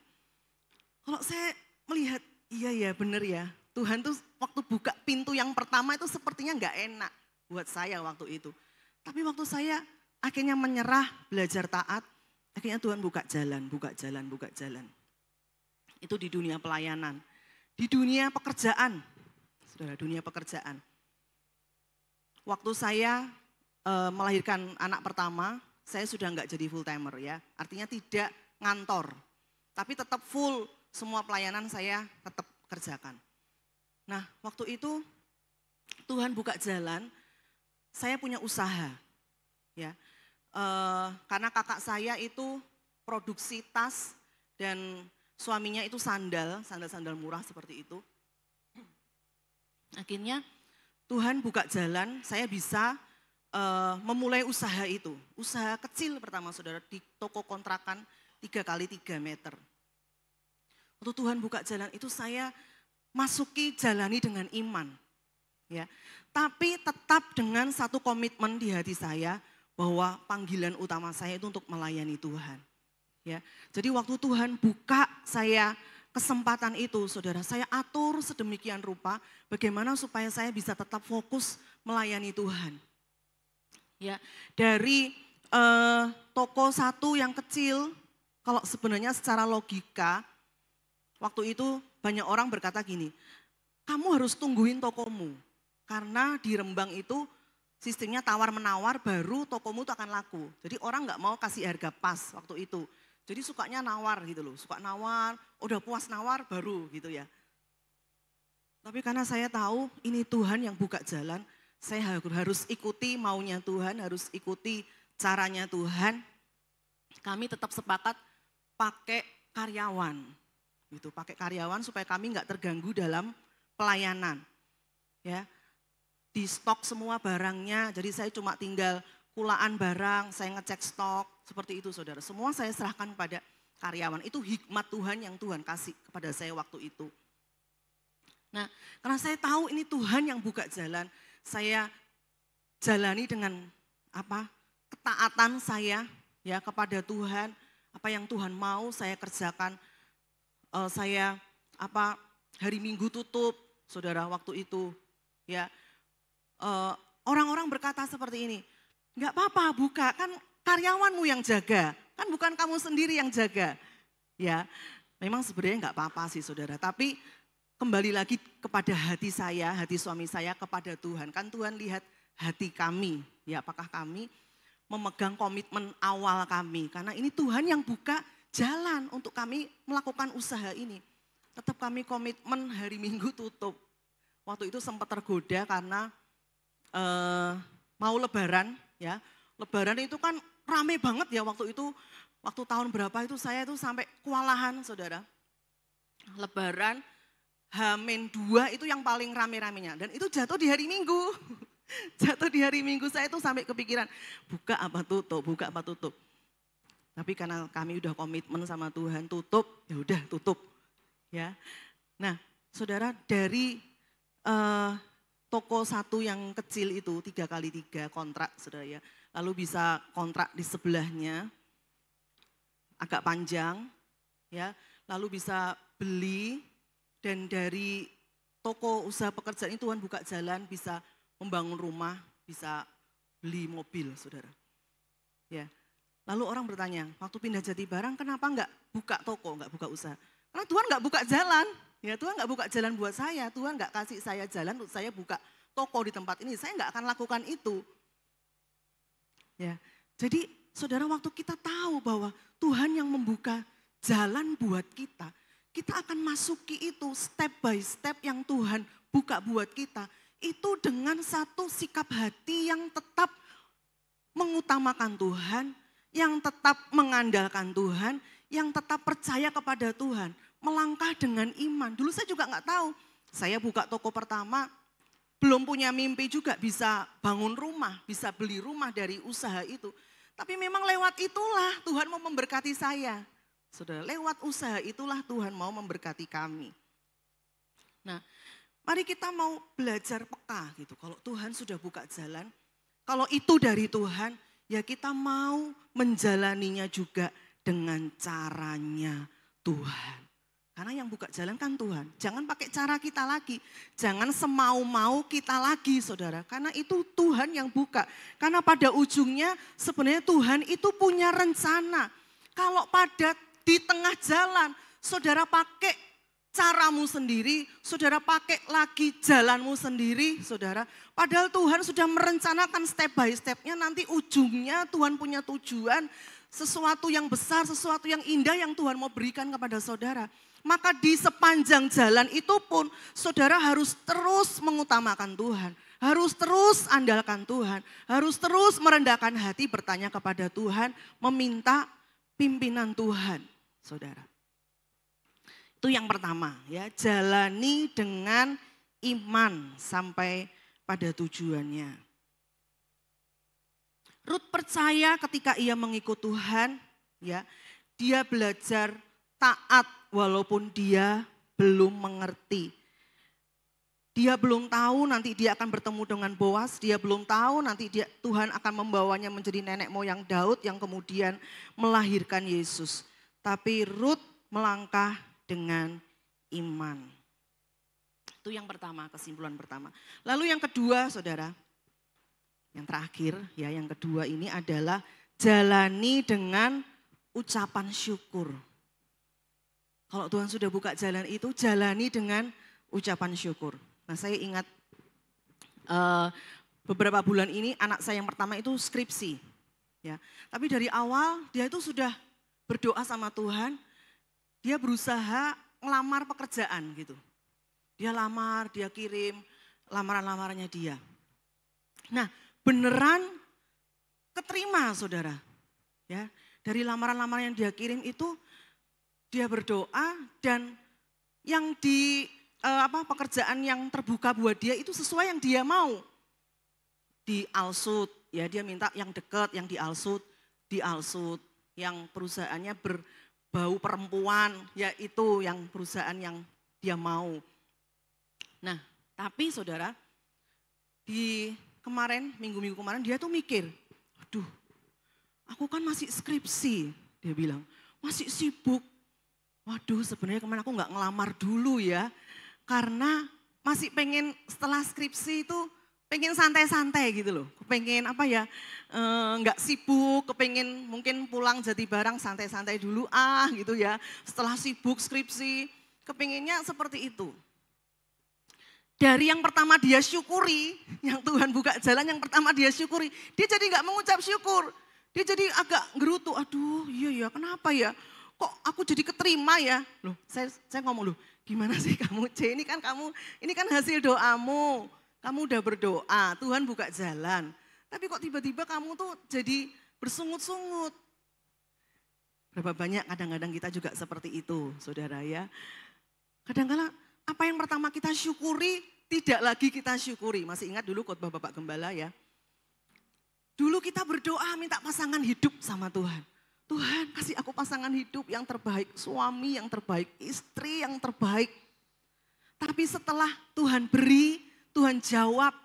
Kalau saya melihat, iya ya benar ya, Tuhan tuh waktu buka pintu yang pertama itu sepertinya nggak enak buat saya waktu itu. Tapi waktu saya akhirnya menyerah, belajar taat, akhirnya Tuhan buka jalan, buka jalan, buka jalan. Itu di dunia pelayanan. Di dunia pekerjaan, saudara, dunia pekerjaan. Waktu saya melahirkan anak pertama, saya sudah nggak jadi full timer ya. Artinya tidak ngantor, tapi tetap full semua pelayanan saya tetap kerjakan. Nah, waktu itu Tuhan buka jalan, saya punya usaha, ya. Karena kakak saya itu produksi tas dan suaminya itu sandal murah seperti itu. Akhirnya Tuhan buka jalan, saya bisa memulai usaha itu. Usaha kecil pertama, saudara, di toko kontrakan 3 kali 3 meter. Waktu Tuhan buka jalan itu saya masuki, jalani dengan iman. Ya. Tapi tetap dengan satu komitmen di hati saya bahwa panggilan utama saya itu untuk melayani Tuhan. Ya, jadi waktu Tuhan buka saya kesempatan itu, saudara, saya atur sedemikian rupa bagaimana supaya saya bisa tetap fokus melayani Tuhan. Ya, dari toko satu yang kecil, kalau sebenarnya secara logika, waktu itu banyak orang berkata gini, kamu harus tungguin tokomu, karena di Rembang itu sistemnya tawar-menawar baru tokomu itu akan laku. Jadi orang nggak mau kasih harga pas waktu itu. Jadi sukanya nawar gitu loh, suka nawar, udah puas nawar baru gitu ya. Tapi karena saya tahu ini Tuhan yang buka jalan, saya harus ikuti maunya Tuhan, harus ikuti caranya Tuhan. Kami tetap sepakat pakai karyawan, gitu, pakai karyawan supaya kami nggak terganggu dalam pelayanan. Ya, di stok semua barangnya, jadi saya cuma tinggal kulaan barang, saya ngecek stok, seperti itu saudara. Semua saya serahkan pada karyawan. Itu hikmat Tuhan yang Tuhan kasih kepada saya waktu itu. Nah, karena saya tahu ini Tuhan yang buka jalan, saya jalani dengan ketaatan saya ya kepada Tuhan, apa yang Tuhan mau saya kerjakan. Saya hari Minggu tutup, saudara, waktu itu ya. Orang-orang berkata seperti ini, nggak apa-apa buka, kan karyawanmu yang jaga, kan bukan kamu sendiri yang jaga. Ya, memang sebenarnya nggak apa-apa sih saudara, tapi kembali lagi kepada hati saya, hati suami saya kepada Tuhan. Kan Tuhan lihat hati kami, ya apakah kami memegang komitmen awal kami. Karena ini Tuhan yang buka jalan untuk kami melakukan usaha ini. Tetap kami komitmen hari Minggu tutup. Waktu itu sempat tergoda karena mau lebaran. Ya, lebaran itu kan rame banget ya waktu itu, waktu tahun berapa itu saya itu sampai kewalahan saudara. Lebaran H-2 itu yang paling rame-ramenya dan itu jatuh di hari Minggu. Jatuh di hari Minggu, saya itu sampai kepikiran buka apa tutup, buka apa tutup. Tapi karena kami udah komitmen sama Tuhan tutup, ya udah tutup. Ya. Nah, saudara, dari toko satu yang kecil itu 3 kali 3 kontrak saudara ya. Lalu bisa kontrak di sebelahnya agak panjang ya. Lalu bisa beli dan dari toko usaha pekerjaan itu Tuhan buka jalan bisa membangun rumah, bisa beli mobil saudara. Ya. Lalu orang bertanya, waktu pindah Jatibarang kenapa enggak buka toko, enggak buka usaha? Karena Tuhan enggak buka jalan. Ya, Tuhan nggak buka jalan buat saya, Tuhan nggak kasih saya jalan untuk saya buka toko di tempat ini, saya nggak akan lakukan itu. Ya, jadi saudara, waktu kita tahu bahwa Tuhan yang membuka jalan buat kita, kita akan masuki itu step by step yang Tuhan buka buat kita, itu dengan satu sikap hati yang tetap mengutamakan Tuhan, yang tetap mengandalkan Tuhan, yang tetap percaya kepada Tuhan. Melangkah dengan iman. Dulu saya juga nggak tahu. Saya buka toko pertama, belum punya mimpi juga bisa bangun rumah, bisa beli rumah dari usaha itu. Tapi memang lewat itulah Tuhan mau memberkati saya. Saudara, lewat usaha itulah Tuhan mau memberkati kami. Nah, mari kita mau belajar peka gitu. Kalau Tuhan sudah buka jalan, kalau itu dari Tuhan, ya kita mau menjalaninya juga dengan caranya Tuhan. Karena yang buka jalan kan Tuhan. Jangan pakai cara kita lagi. Jangan semau-mau kita lagi, saudara. Karena itu Tuhan yang buka. Karena pada ujungnya sebenarnya Tuhan itu punya rencana. Kalau pada di tengah jalan, saudara pakai caramu sendiri, saudara pakai lagi jalanmu sendiri, saudara. Padahal Tuhan sudah merencanakan step by stepnya, nanti ujungnya Tuhan punya tujuan, sesuatu yang besar, sesuatu yang indah yang Tuhan mau berikan kepada saudara. Maka di sepanjang jalan itu pun saudara harus terus mengutamakan Tuhan. Harus terus andalkan Tuhan. Harus terus merendahkan hati bertanya kepada Tuhan. Meminta pimpinan Tuhan, saudara. Itu yang pertama ya. Jalani dengan iman sampai pada tujuannya. Rut percaya ketika ia mengikut Tuhan, ya, dia belajar taat walaupun dia belum mengerti. Dia belum tahu nanti dia akan bertemu dengan Boas, dia belum tahu nanti Tuhan akan membawanya menjadi nenek moyang Daud yang kemudian melahirkan Yesus. Tapi Rut melangkah dengan iman. Itu yang pertama, kesimpulan pertama. Lalu yang kedua, saudara, yang terakhir ya, yang kedua ini adalah jalani dengan ucapan syukur. Kalau Tuhan sudah buka jalan itu, jalani dengan ucapan syukur. Nah, saya ingat beberapa bulan ini anak saya yang pertama itu skripsi. Ya. Tapi dari awal dia itu sudah berdoa sama Tuhan, dia berusaha ngelamar pekerjaan gitu. Dia lamar, dia kirim lamaran-lamarannya dia. Nah, beneran keterima, saudara. Ya, dari lamaran-lamaran yang dia kirim itu, dia berdoa dan yang pekerjaan yang terbuka buat dia itu sesuai yang dia mau. Di Alsut, ya dia minta yang dekat, yang di Alsut. Yang perusahaannya berbau perempuan, ya itu yang perusahaan yang dia mau. Nah, tapi saudara, di minggu-minggu kemarin dia tuh mikir, aduh, aku kan masih skripsi, dia bilang, masih sibuk. Waduh, sebenarnya kemarin aku nggak ngelamar dulu ya, karena masih pengen setelah skripsi itu pengen santai-santai gitu loh, pengen nggak sibuk, kepengen mungkin pulang jadi barang santai-santai dulu gitu ya, setelah sibuk skripsi, kepengennya seperti itu. Dari yang pertama dia syukuri, yang Tuhan buka jalan yang pertama dia syukuri, dia jadi nggak mengucap syukur, dia jadi agak gerutu, aduh iya ya kenapa ya, kok aku jadi keterima ya, loh saya ngomong loh, gimana sih kamu C, ini kan hasil doamu, kamu udah berdoa, Tuhan buka jalan, tapi kok tiba-tiba kamu tuh jadi bersungut-sungut. Berapa banyak kadang-kadang kita juga seperti itu, saudara ya. Kadang-kadang apa yang pertama kita syukuri, tidak lagi kita syukuri. Masih ingat dulu khotbah Bapak Gembala ya. Dulu kita berdoa minta pasangan hidup sama Tuhan. Tuhan kasih aku pasangan hidup yang terbaik, suami yang terbaik, istri yang terbaik. Tapi setelah Tuhan beri, Tuhan jawab.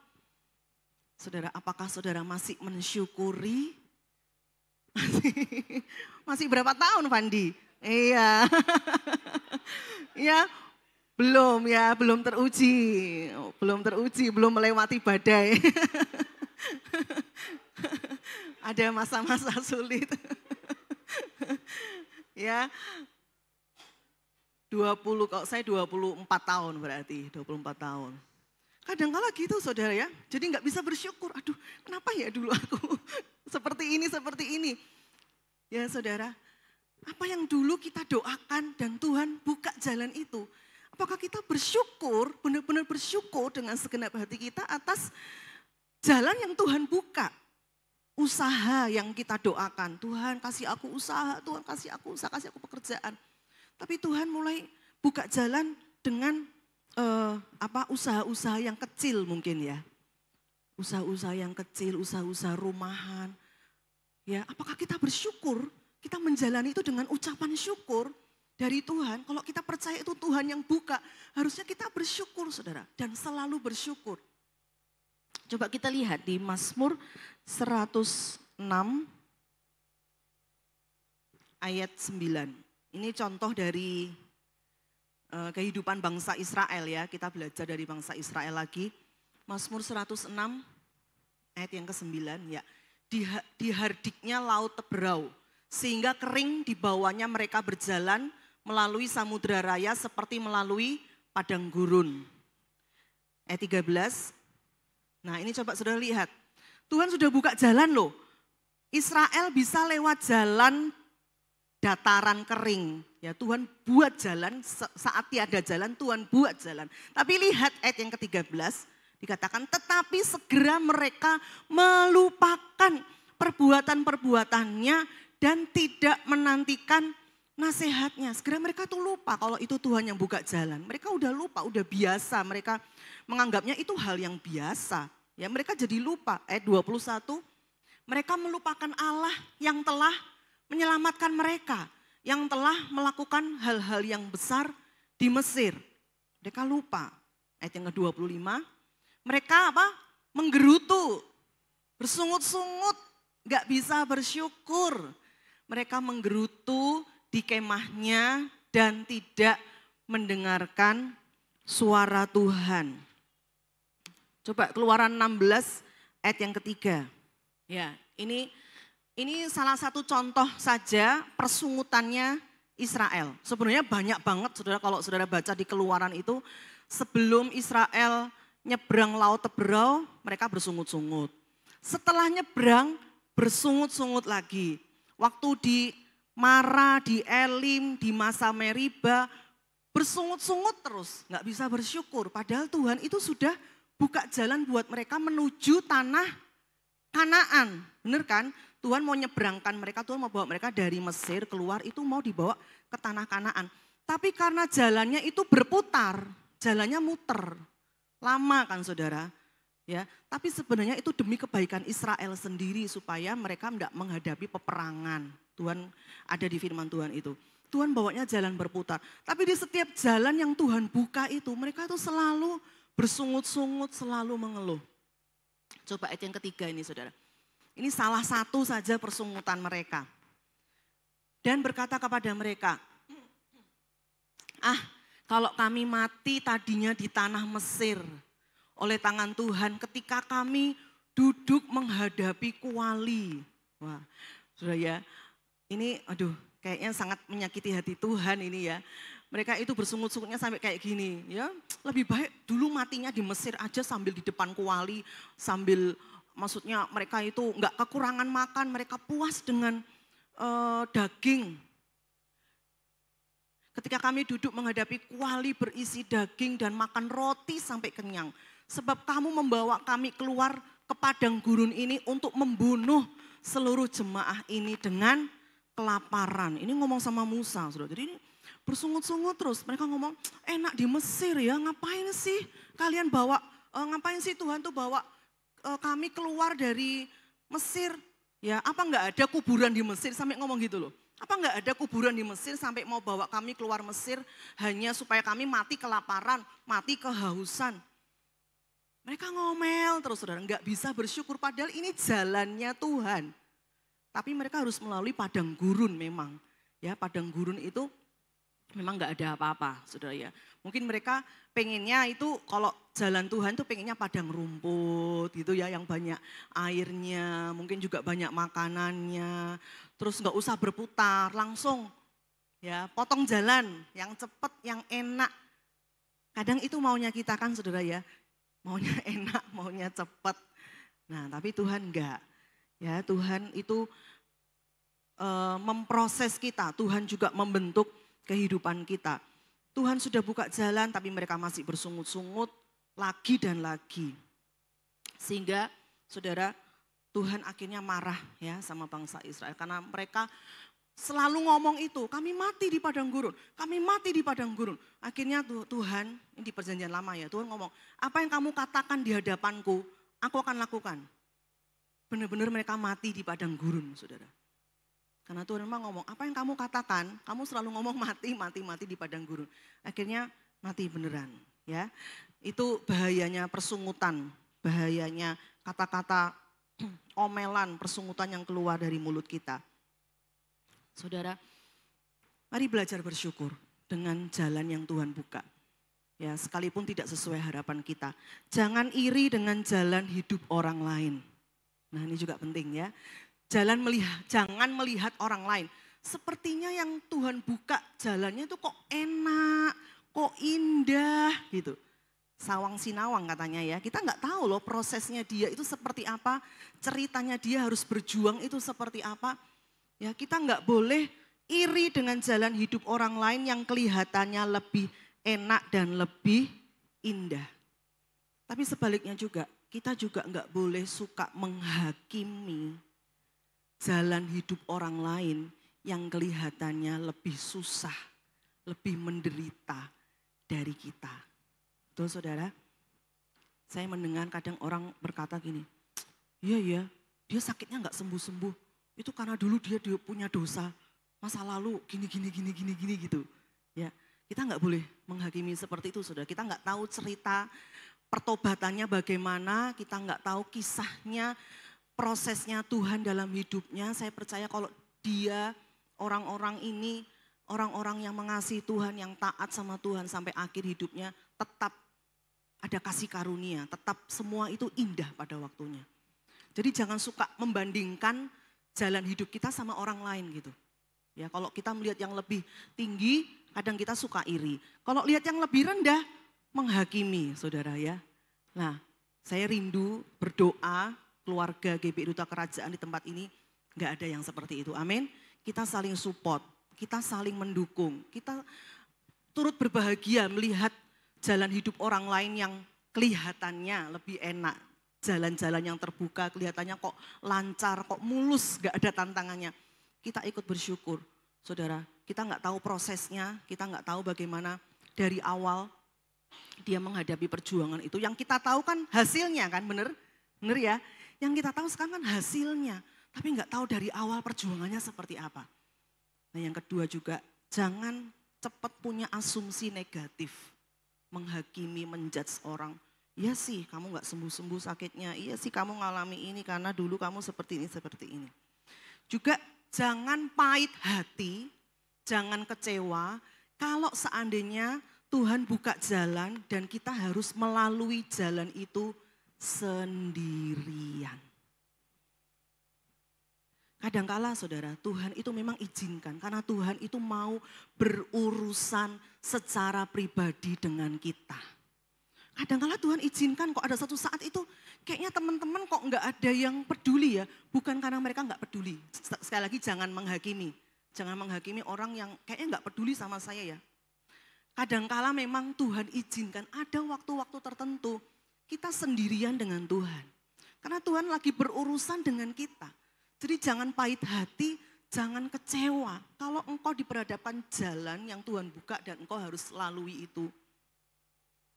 Saudara, apakah saudara masih mensyukuri? Masih berapa tahun, Fandi? Iya. Ya, belum teruji. Belum melewati badai. Ada masa-masa sulit. Ya. kalau saya 24 tahun berarti, 24 tahun. Kadang-kala gitu saudara ya, jadi nggak bisa bersyukur. Aduh, kenapa ya dulu aku seperti ini. Ya saudara, apa yang dulu kita doakan dan Tuhan buka jalan itu. Apakah kita bersyukur, benar-benar bersyukur dengan segenap hati kita atas jalan yang Tuhan buka. Usaha yang kita doakan, Tuhan kasih aku usaha, Tuhan kasih aku usaha, kasih aku pekerjaan. Tapi Tuhan mulai buka jalan dengan usaha-usaha yang kecil mungkin ya. Usaha-usaha yang kecil, usaha-usaha rumahan. Ya, apakah kita bersyukur? Kita menjalani itu dengan ucapan syukur dari Tuhan. Kalau kita percaya itu Tuhan yang buka, harusnya kita bersyukur saudara. Dan selalu bersyukur. Coba kita lihat di Mazmur 106 ayat 9. Ini contoh dari kehidupan bangsa Israel ya. Kita belajar dari bangsa Israel lagi. Mazmur 106 ayat yang ke-9 ya. Dihardiknya laut Teberau. Sehingga kering di bawahnya mereka berjalan melalui samudra raya seperti melalui padang gurun. Ayat 13. Nah ini coba saudara lihat. Tuhan sudah buka jalan loh. Israel bisa lewat jalan dataran kering. Ya Tuhan buat jalan, saat tiada jalan Tuhan buat jalan. Tapi lihat ayat yang ke-13 dikatakan tetapi segera mereka melupakan perbuatan-perbuatannya dan tidak menantikan nasihatnya. Segera mereka tuh lupa kalau itu Tuhan yang buka jalan. Mereka udah lupa, udah biasa. Mereka menganggapnya itu hal yang biasa. Ya, mereka jadi lupa. Ayat 21, mereka melupakan Allah yang telah menyelamatkan mereka. Yang telah melakukan hal-hal yang besar di Mesir. Mereka lupa. Ayat yang ke-25, mereka apa? Menggerutu, bersungut-sungut, gak bisa bersyukur. Mereka menggerutu di kemahnya dan tidak mendengarkan suara Tuhan. Coba Keluaran 16 ayat yang ketiga. Ya, ini salah satu contoh saja persungutannya Israel. Sebenarnya banyak banget saudara kalau saudara baca di Keluaran itu. Sebelum Israel nyebrang laut Teberau, mereka bersungut-sungut. Setelah nyebrang, bersungut-sungut lagi. Waktu di Mara, di Elim, di masa Meriba, bersungut-sungut terus, nggak bisa bersyukur. Padahal Tuhan itu sudah buka jalan buat mereka menuju tanah Kanaan. Bener kan? Tuhan mau nyebrangkan mereka, Tuhan mau bawa mereka dari Mesir keluar, itu mau dibawa ke tanah Kanaan. Tapi karena jalannya itu berputar, jalannya muter. Lama kan saudara? Ya, tapi sebenarnya itu demi kebaikan Israel sendiri supaya mereka tidak menghadapi peperangan. Tuhan ada di firman Tuhan itu. Tuhan bawanya jalan berputar. Tapi di setiap jalan yang Tuhan buka itu mereka tuh selalu bersungut-sungut, selalu mengeluh. Coba ayat yang ketiga ini saudara. Ini salah satu saja persungutan mereka. Dan berkata kepada mereka, kalau kami mati tadinya di tanah Mesir oleh tangan Tuhan ketika kami duduk menghadapi kuali. Wah, saudara ya, ini kayaknya sangat menyakiti hati Tuhan ini ya. Mereka itu bersungut-sungutnya sampai kayak gini ya. Lebih baik dulu matinya di Mesir aja sambil di depan kuali, sambil maksudnya mereka itu enggak kekurangan makan, mereka puas dengan daging. Ketika kami duduk menghadapi kuali berisi daging dan makan roti sampai kenyang. Sebab kamu membawa kami keluar ke padang gurun ini untuk membunuh seluruh jemaah ini dengan kelaparan. Ini ngomong sama Musa, saudara. Jadi ini bersungut-sungut terus. Mereka ngomong, enak di Mesir ya, ngapain sih kalian bawa, ngapain sih Tuhan tuh bawa kami keluar dari Mesir. Ya, apa enggak ada kuburan di Mesir, sampai ngomong gitu loh. Apa enggak ada kuburan di Mesir sampai mau bawa kami keluar Mesir hanya supaya kami mati kelaparan, mati kehausan. Mereka ngomel terus saudara, enggak bisa bersyukur padahal ini jalannya Tuhan. Tapi mereka harus melalui padang gurun memang. Ya, padang gurun itu memang enggak ada apa-apa saudara ya. Mungkin mereka pengennya itu kalau jalan Tuhan tuh pengennya padang rumput gitu ya, yang banyak airnya, mungkin juga banyak makanannya. Terus enggak usah berputar, langsung ya potong jalan yang cepat, yang enak. Kadang itu maunya kita kan saudara ya. Maunya enak, maunya cepat. Nah tapi Tuhan enggak. Ya Tuhan itu memproses kita. Tuhan juga membentuk kehidupan kita. Tuhan sudah buka jalan tapi mereka masih bersungut-sungut lagi dan lagi. Sehingga saudara Tuhan akhirnya marah ya sama bangsa Israel. Karena mereka selalu ngomong itu, kami mati di padang gurun, kami mati di padang gurun. Akhirnya Tuhan, ini di perjanjian lama ya, Tuhan ngomong, apa yang kamu katakan di hadapanku, aku akan lakukan. benar-benar mereka mati di padang gurun, saudara. Karena Tuhan memang ngomong, apa yang kamu katakan, kamu selalu ngomong mati di padang gurun. Akhirnya mati beneran. Ya, itu bahayanya persungutan, bahayanya kata-kata omelan, persungutan yang keluar dari mulut kita. Saudara, mari belajar bersyukur dengan jalan yang Tuhan buka. Ya, sekalipun tidak sesuai harapan kita. Jangan iri dengan jalan hidup orang lain. Nah, ini juga penting ya. Jangan melihat orang lain. Sepertinya yang Tuhan buka jalannya itu kok enak, kok indah gitu. Sawang sinawang katanya ya. Kita nggak tahu loh prosesnya dia itu seperti apa. Ceritanya dia harus berjuang itu seperti apa. Ya, kita nggak boleh iri dengan jalan hidup orang lain yang kelihatannya lebih enak dan lebih indah. Tapi sebaliknya juga, kita juga nggak boleh suka menghakimi jalan hidup orang lain yang kelihatannya lebih susah, lebih menderita dari kita. Betul saudara? Saya mendengar kadang orang berkata gini, iya ya, dia sakitnya nggak sembuh-sembuh. Itu karena dulu dia punya dosa, masa lalu gini gitu. Ya, kita nggak boleh menghakimi seperti itu saudara. Kita nggak tahu cerita pertobatannya bagaimana, kita nggak tahu kisahnya, prosesnya Tuhan dalam hidupnya. Saya percaya kalau dia, orang-orang ini, orang-orang yang mengasihi Tuhan, yang taat sama Tuhan sampai akhir hidupnya, tetap ada kasih karunia, tetap semua itu indah pada waktunya. Jadi jangan suka membandingkan jalan hidup kita sama orang lain gitu. Ya, kalau kita melihat yang lebih tinggi, kadang kita suka iri. Kalau lihat yang lebih rendah, menghakimi saudara ya. Nah, saya rindu berdoa, keluarga GBI Duta Kerajaan di tempat ini nggak ada yang seperti itu. Amin. Kita saling support, kita saling mendukung, kita turut berbahagia melihat jalan hidup orang lain yang kelihatannya lebih enak. Jalan-jalan yang terbuka kelihatannya kok lancar, kok mulus, nggak ada tantangannya. Kita ikut bersyukur, saudara. Kita nggak tahu prosesnya, kita nggak tahu bagaimana dari awal dia menghadapi perjuangan itu. Yang kita tahu kan hasilnya kan, bener ya. Yang kita tahu sekarang kan hasilnya, tapi nggak tahu dari awal perjuangannya seperti apa. Nah yang kedua juga, jangan cepat punya asumsi negatif, menghakimi, menjudge orang. Iya sih kamu nggak sembuh-sembuh sakitnya, iya sih kamu ngalami ini karena dulu kamu seperti ini. Juga jangan pahit hati, jangan kecewa kalau seandainya Tuhan buka jalan dan kita harus melalui jalan itu sendirian. Kadangkala saudara, Tuhan itu memang izinkan karena Tuhan itu mau berurusan secara pribadi dengan kita. Kadangkala Tuhan izinkan kok ada satu saat itu kayaknya teman-teman kok nggak ada yang peduli ya. Bukan karena mereka nggak peduli. Sekali lagi jangan menghakimi. Jangan menghakimi orang yang kayaknya nggak peduli sama saya ya. Kadangkala memang Tuhan izinkan ada waktu-waktu tertentu kita sendirian dengan Tuhan. Karena Tuhan lagi berurusan dengan kita. Jadi jangan pahit hati, jangan kecewa. Kalau engkau diperhadapkan jalan yang Tuhan buka dan engkau harus lalui itu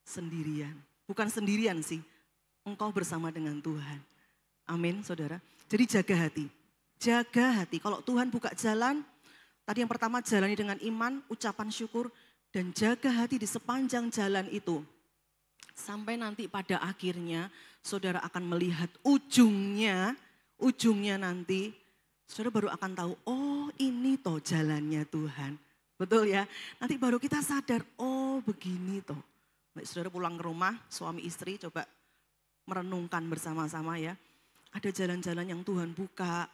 sendirian. Bukan sendirian sih, engkau bersama dengan Tuhan. Amin saudara. Jadi jaga hati. Jaga hati. Kalau Tuhan buka jalan, tadi yang pertama jalani dengan iman, ucapan syukur. Dan jaga hati di sepanjang jalan itu. Sampai nanti pada akhirnya saudara akan melihat ujungnya nanti saudara baru akan tahu, oh ini toh jalannya Tuhan. Betul ya? Nanti baru kita sadar, oh begini toh. Baik, saudara pulang ke rumah, suami istri coba merenungkan bersama-sama ya. Ada jalan-jalan yang Tuhan buka,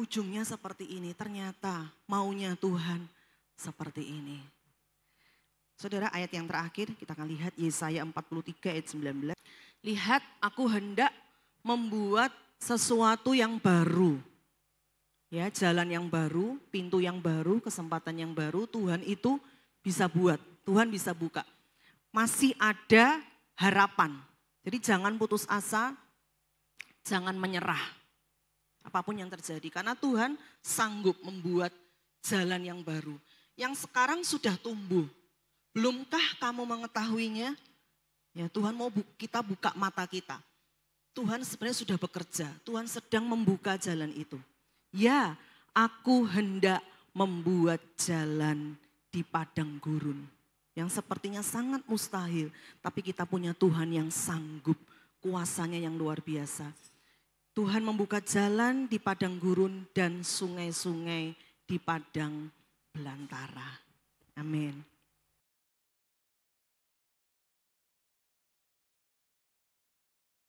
ujungnya seperti ini. Ternyata maunya Tuhan seperti ini. Saudara, ayat yang terakhir kita akan lihat Yesaya 43 ayat 19. Lihat, aku hendak membuat sesuatu yang baru. Ya, jalan yang baru, pintu yang baru, kesempatan yang baru, Tuhan itu bisa buat, Tuhan bisa buka. Masih ada harapan. Jadi jangan putus asa, jangan menyerah. Apapun yang terjadi, karena Tuhan sanggup membuat jalan yang baru. Yang sekarang sudah tumbuh. Belumkah kamu mengetahuinya? Ya Tuhan mau kita buka mata kita. Tuhan sebenarnya sudah bekerja, Tuhan sedang membuka jalan itu. Ya, aku hendak membuat jalan di padang gurun. Yang sepertinya sangat mustahil, tapi kita punya Tuhan yang sanggup, kuasanya yang luar biasa. Tuhan membuka jalan di padang gurun dan sungai-sungai di padang belantara. Amin.